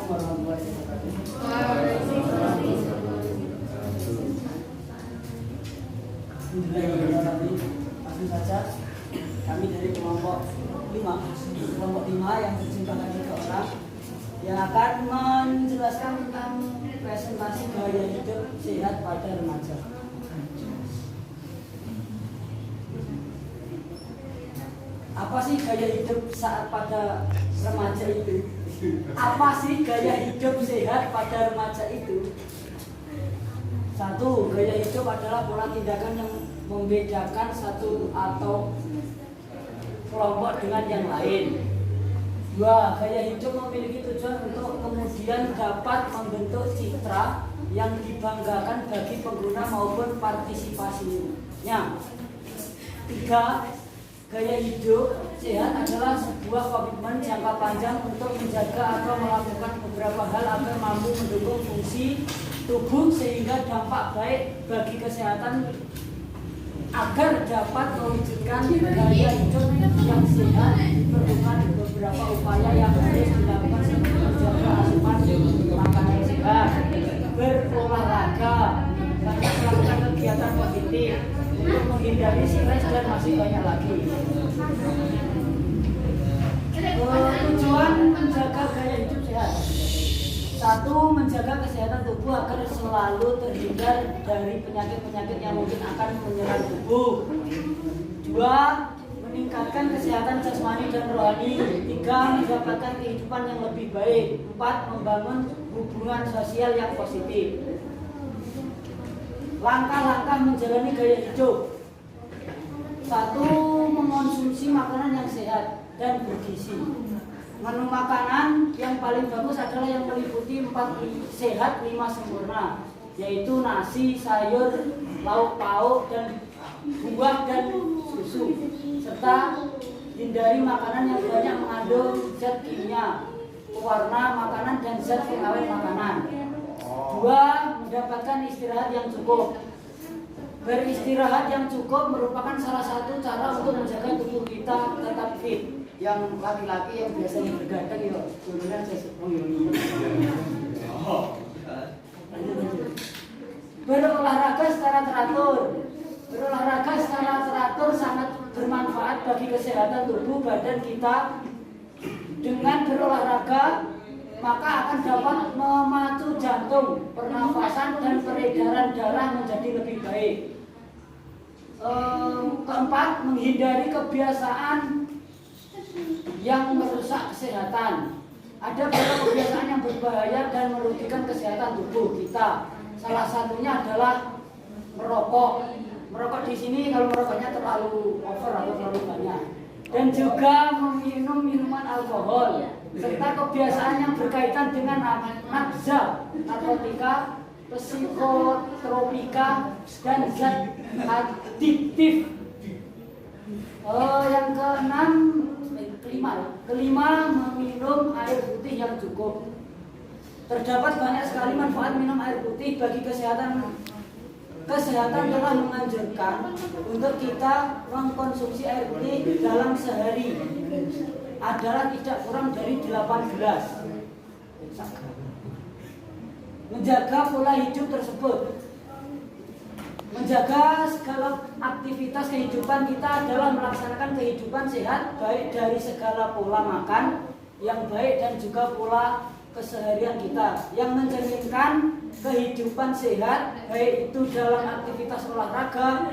warahmatullahi wabarakatuh. Langsung saja, kami dari kelompok 5 yang berjumlah 3 orang yang akan menjelaskan tentang presentasi gaya hidup sehat pada remaja. Apa sih gaya hidup saat pada remaja itu? Apa sih gaya hidup sehat pada remaja itu? 1. Gaya hidup adalah pola tindakan yang membedakan satu atau kelompok dengan yang lain. 2. Gaya hidup memiliki tujuan untuk kemudian dapat membentuk citra yang dibanggakan bagi pengguna maupun partisipasinya. 3. Gaya hidup sehat adalah sebuah komitmen jangka panjang untuk menjaga atau melakukan beberapa hal agar mampu mendukung fungsi tubuh sehingga dampak baik bagi kesehatan, agar dapat mewujudkan gaya hidup yang sehat diperlukan beberapa upaya yang harus dilakukan seperti menjaga asupan makanan sehat, berolahraga, melakukan kegiatan positif untuk menghindari stres dan masih banyak lagi. Tujuan menjaga gaya hidup sehat: 1. Menjaga kesehatan tubuh agar selalu terhindar dari penyakit-penyakit yang mungkin akan menyerang tubuh. 2. Meningkatkan kesehatan jasmani dan rohani. 3. Mendapatkan kehidupan yang lebih baik. 4. Membangun hubungan sosial yang positif. Langkah-langkah menjalani gaya hidup: 1. Mengonsumsi makanan yang sehat dan bergizi. Menu makanan yang paling bagus adalah yang meliputi 4 sehat 5 sempurna, yaitu nasi, sayur, lauk pauk, dan buah dan susu, serta hindari makanan yang banyak mengandung zat kimia, pewarna makanan, dan zat pengawet makanan. 2. Mendapatkan istirahat yang cukup. Beristirahat yang cukup merupakan salah satu cara untuk menjaga tubuh kita tetap fit. Yang laki-laki yang biasanya bergadang ya, sebenarnya berolahraga secara teratur. Berolahraga secara teratur sangat bermanfaat bagi kesehatan tubuh badan kita. Dengan berolahraga, maka akan dapat memacu jantung, pernafasan, dan peredaran darah menjadi lebih baik. 4. Menghindari kebiasaan yang merusak kesehatan. Ada beberapa kebiasaan yang berbahaya dan merugikan kesehatan tubuh kita. Salah satunya adalah merokok. Merokok di sini kalau merokoknya terlalu over atau terlalu banyak. Dan juga meminum minuman alkohol, serta kebiasaan yang berkaitan dengan nafza, narkotika, psikotropika, dan zat adiktif. Yang kelima, meminum air putih yang cukup. Terdapat banyak sekali manfaat minum air putih bagi kesehatan. Kesehatan telah menganjurkan untuk kita mengkonsumsi air putih dalam sehari adalah tidak kurang dari 8 gelas. Menjaga pola hidup tersebut. Menjaga segala aktivitas kehidupan kita adalah melaksanakan kehidupan sehat, baik dari segala pola makan yang baik dan juga pola keseharian kita yang mencerminkan kehidupan sehat, baik itu dalam aktivitas olahraga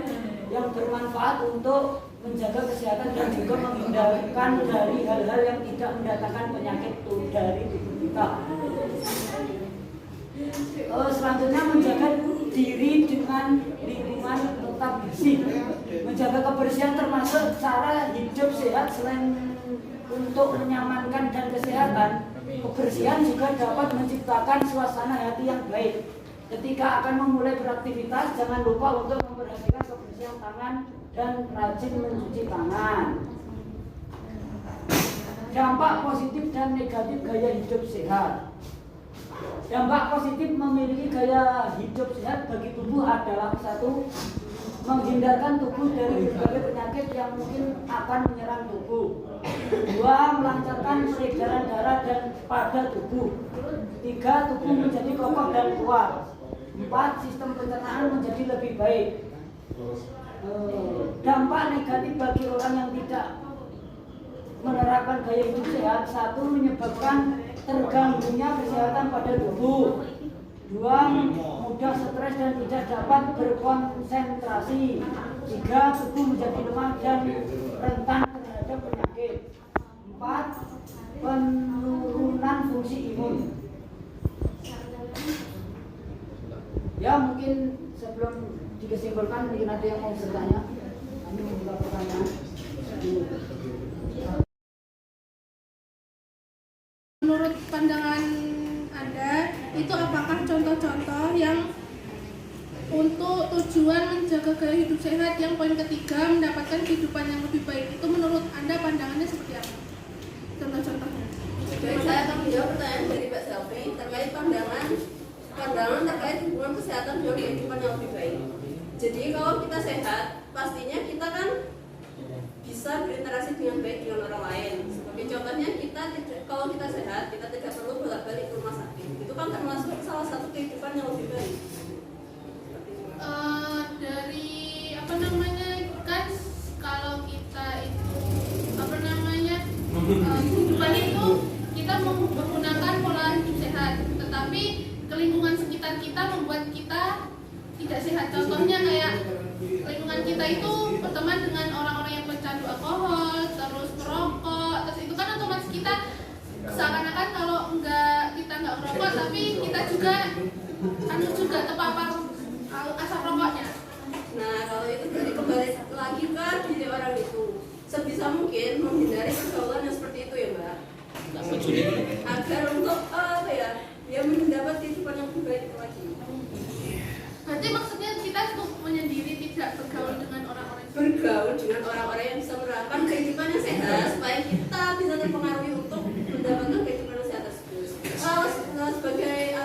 yang bermanfaat untuk menjaga kesehatan dan juga menghindarkan dari hal-hal yang tidak mendatangkan penyakit dari tubuh kita. Selanjutnya, menjaga diri dengan lingkungan tetap bersih. Menjaga kebersihan termasuk cara hidup sehat. Selain untuk menyamankan dan kesehatan, kebersihan juga dapat menciptakan suasana hati yang baik. Ketika akan memulai beraktivitas, jangan lupa untuk memperhatikan kebersihan tangan dan rajin mencuci tangan. Dampak positif dan negatif gaya hidup sehat. Dampak positif memiliki gaya hidup sehat bagi tubuh adalah: 1. Menghindarkan tubuh dari berbagai penyakit yang mungkin akan menyerang tubuh. 2. melancarkan peredaran darah dan pada tubuh. 3. Tubuh menjadi kokoh dan kuat. 4. Sistem pencernaan menjadi lebih baik. Dampak negatif bagi orang yang tidak menerapkan gaya hidup sehat. 1. Menyebabkan terganggunya kesehatan pada tubuh. 2. Mudah stres dan tidak dapat berkonsentrasi. 3. Tubuh menjadi lemah dan rentan terhadap penyakit. 4. Penurunan fungsi imun. Ya, mungkin sebelum dikesimpulan mungkin ada yang mau bertanya. Kami membuka pertanyaan. Menurut pandangan Anda, itu apakah contoh-contoh yang untuk tujuan menjaga gaya hidup sehat yang poin ketiga mendapatkan kehidupan yang lebih baik, itu menurut Anda pandangannya seperti apa? Contoh-contohnya. Baik, saya akan menjawab pertanyaan dari Mbak Selvi terkait pandangan terkait hubungan kesehatan dengan kehidupan yang lebih baik. Jadi kalau kita sehat, pastinya kita kan bisa berinteraksi dengan baik dengan orang lain. Sebagai contohnya, kalau kita sehat, kita tidak perlu bolak-balik ke rumah sakit. Itu kan termasuk salah satu kehidupan yang lebih baik. Dari apa namanya, kan kalau kita itu apa namanya, kehidupan itu kita menggunakan pola hidup sehat, tetapi lingkungan sekitar kita membuat kita tidak sehat. Contohnya kayak lingkungan kita itu berteman dengan orang-orang yang pecandu alkohol, terus merokok, terus itu kan otomatis kita seakan-akan kalau kita nggak merokok, tapi kita juga terpapar asap rokoknya. Nah, kalau itu dari kembali lagi ke diri orang itu, sebisa mungkin menghindari pergaulan yang seperti itu ya Mbak. Agar untuk dia mendapat kehidupan yang lebih baik itu lagi. Berarti maksudnya kita untuk menyendiri, tidak bergaul dengan orang-orang yang bisa menerapkan kehidupan yang sehat supaya kita bisa terpengaruhi untuk mendapatkan kehidupan yang sehat tersebut. Sebagai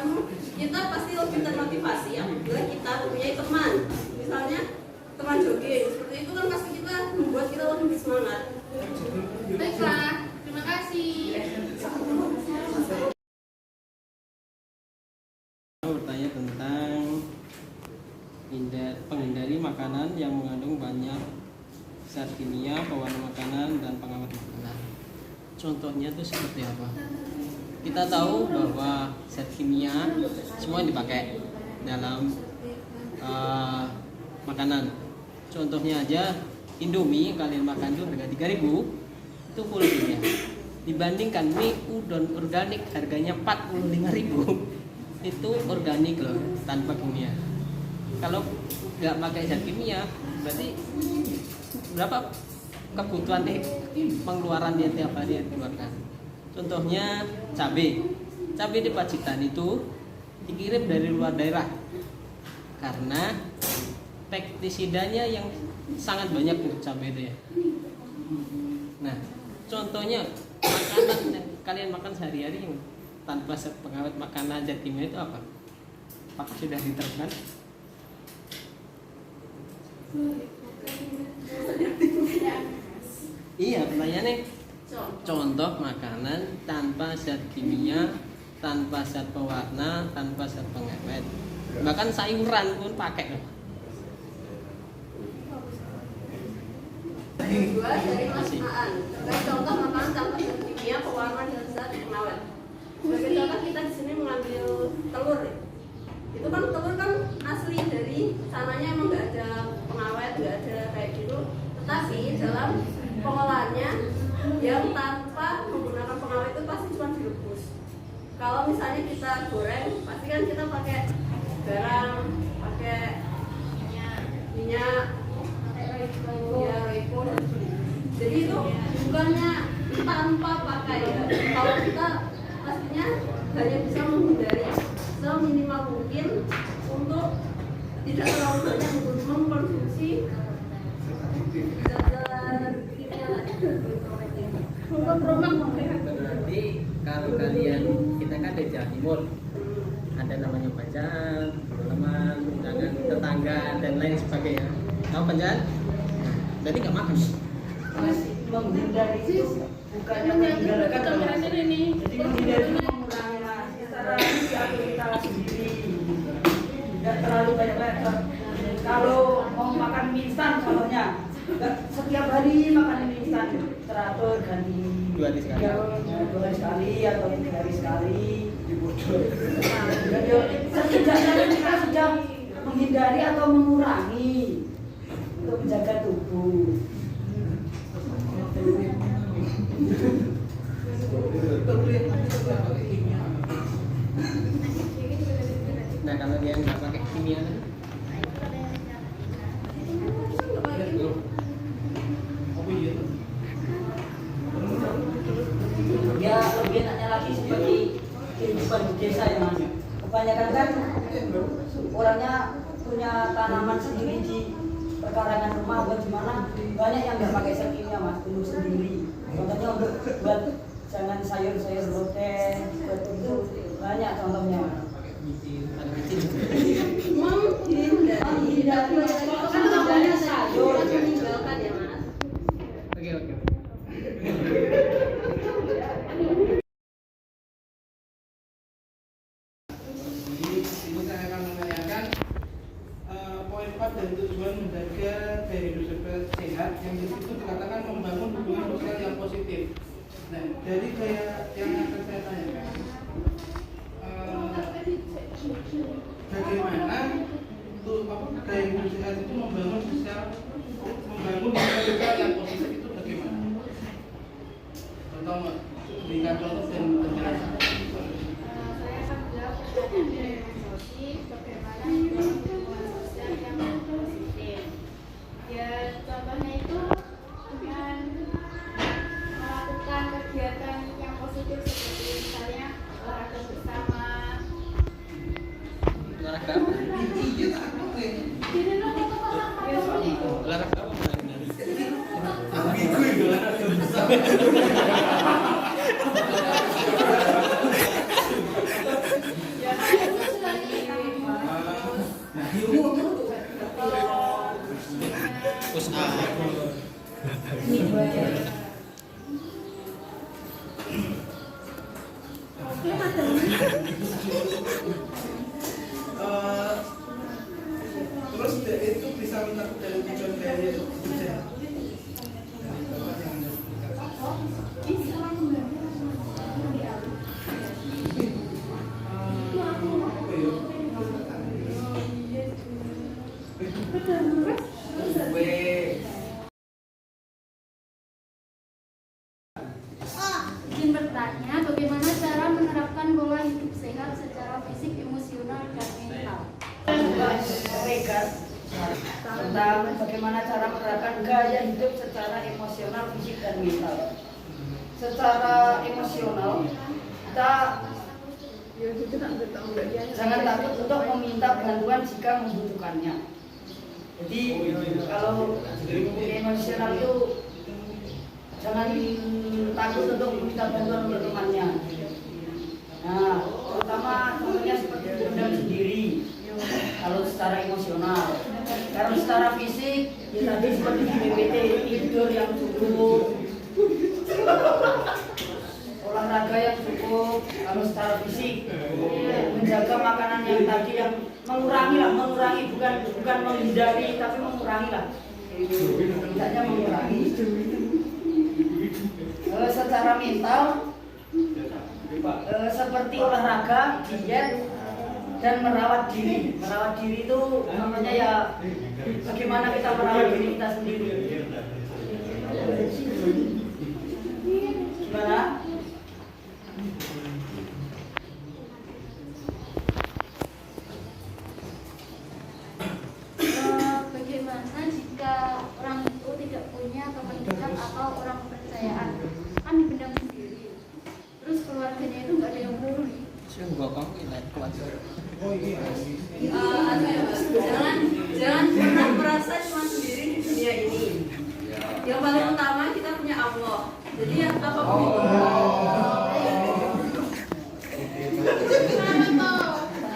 kita pasti lebih termotivasi apabila kita mempunyai teman, misalnya teman jogging, seperti itu kan pasti kita membuat kita lebih semangat. Baiklah, terima kasih. Bertanya tentang penghindari makanan yang mengandung banyak zat kimia, pewarna makanan, dan pengawet makanan. Contohnya itu seperti apa? Kita tahu bahwa zat kimia semua dipakai dalam makanan. Contohnya aja Indomie kalian makan tuh harga 3.000 itu full kimia. Dibandingkan mie udon organik harganya 45.000 itu organik loh, tanpa kimia. Kalau nggak pakai zat kimia, berarti berapa kebutuhan pengeluaran dia tiap hari yang dikeluarkan. Contohnya cabai di Pacitan itu dikirim dari luar daerah karena pestisidanya yang sangat banyak untuk cabai itu ya. Nah, contohnya makanan yang kalian makan sehari-hari yang tanpa pengawet makanan zat kimia itu apa? Apakah sudah diterapkan? Iya, pertanyaannya contoh makanan tanpa zat kimia, tanpa zat pewarna, tanpa zat pengawet. Bahkan sayuran pun pakai loh. Kedua dari pelaksanaan terkait contoh makanan tanpa zat kimia, pewarna dan zat pengawet. Sebagai contoh kita di sini mengambil telur. Itu kan telur kan asli dari sananya emang nggak ada pengawet, nggak ada kayak gitu. Tetapi dalam pengolahannya yang tanpa menggunakan pengawet itu pasti cuma direbus. Kalau misalnya kita goreng, pasti kan kita pakai garam, pakai minyak, ya Royco. Jadi itu bukannya tanpa pakai ya. Kalau kita pastinya hanya bisa menghindari seminimal mungkin untuk tidak terlalu banyak mengkonsumsi zat-zat kimia tadi. Berarti kalau kalian, kita kan di Jawa Timur, ada namanya pacar, teman, undangan tetangga dan lain sebagainya. Tahu pacar? Berarti nggak makan. menghindari itu bukannya meninggalkan kamera ini. jadi menghindari itu mengurangi secara kita sendiri tidak terlalu banyak. Kalau mau makan mie instan contohnya nggak setiap hari makan mie instan, teratur ganti 2 hari sekali. 2 hari sekali atau 3 hari sekali. Setidaknya kita sudah menghindari atau mengurangi untuk menjaga tubuh. Nah kalau dia nggak pakai kimia kan? Ya lebih enaknya lagi seperti kehidupan di desa ya mas. Kebanyakan kan orangnya punya tanaman sendiri di perkarangan rumah buat gimana, banyak yang nggak pakai kimia mas, tumbuh sendiri. Contohnya untuk buat jangan sayur-sayur lodeh seperti itu banyak contohnya mas. Menghindari kan namanya sayur meninggalkan ya mas. Oke. Ini saya akan menanyakan poin 4 dari tujuan menjaga gaya hidup sehat yang di situ dikatakan membangun hubungan sosial yang positif. Nah, dari gaya yang akan saya tanyakan, bagaimana gaya hidup sehat itu membangun hubungan sosial yang positif itu bagaimana? Contoh, berikan contoh dan penjelasan. Saya akan menjawab pertanyaan dari Sosi, bagaimana hubungan sosial yang positif. Ya contohnya itu dengan melakukan kegiatan yang positif seperti misalnya olahraga bersama. Olahraga apa? Ya seperti itu. Olahraga apa? Ya itu selain Push up. Terus itu bisa minta dari tujuan gaya hidup sehat. Izin bertanya, bagaimana cara menerapkan pola hidup sehat secara fisik, emosional, dan mental? Rekan tentang bagaimana cara menerapkan gaya hidup secara emosional, fisik dan mental. Secara emosional kita jangan takut untuk meminta bantuan jika membutuhkannya. Jadi kalau emosional itu jangan takut untuk meminta bantuan untuk temannya. Nah, terutama contohnya seperti pendam sendiri. Kalau secara emosional, kalau secara fisik, ya tadi seperti di BPT, tidur yang cukup, olahraga yang cukup. Kalau secara fisik, menjaga makanan yang tadi yang mengurangi bukan menghindari, tapi mengurangi lah. Tidaknya mengurangi. Secara mental, seperti olahraga, diet, dan merawat diri. Merawat diri itu namanya ya bagaimana kita merawat diri kita sendiri. Gimana? Bagaimana jika orang itu tidak punya teman dekat atau orang kepercayaan, kan dipendam sendiri, terus keluarganya itu nggak ada yang peduli. Jangan pernah merasa cuma sendiri di dunia ini. Yang paling utama kita punya Allah. Jadi yang apapun itu.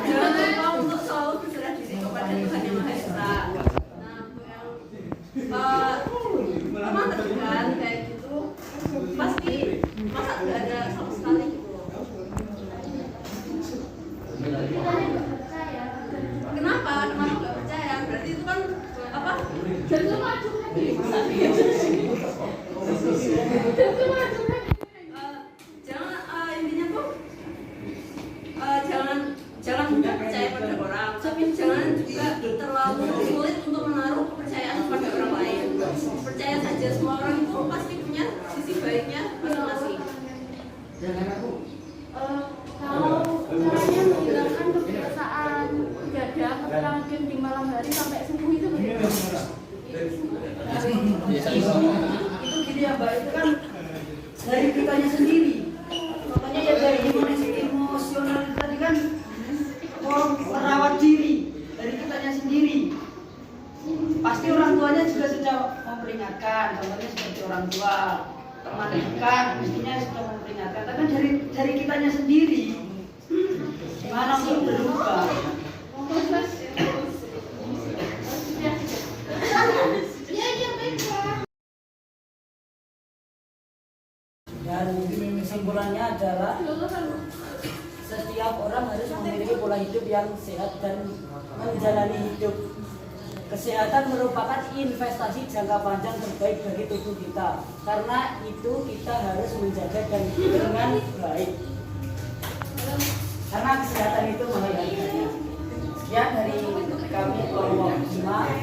Jangan lupa untuk selalu berserah diri kepada Tuhan Yang Maha Esa. Nah, yang teman terdekat kayak gitu hari sampai subuh itu bagaimana? Itu gini ya Mbak, itu kan dari kitanya sendiri. Makanya ya dari emosional tadi kan merawat diri dari kitanya sendiri. Pasti orang tuanya juga sudah memperingatkan, contohnya seperti orang tua, teman dekat, mestinya sudah memperingatkan. Tapi kan dari kitanya sendiri, gimana untuk berubah? Dan kesimpulannya adalah setiap orang harus memiliki pola hidup yang sehat dan menjalani hidup. Kesehatan merupakan investasi jangka panjang terbaik bagi tubuh kita. Karena itu kita harus menjaga dengan baik. Karena kesehatan itu mahal harganya. Sekian dari kami kelompok 5.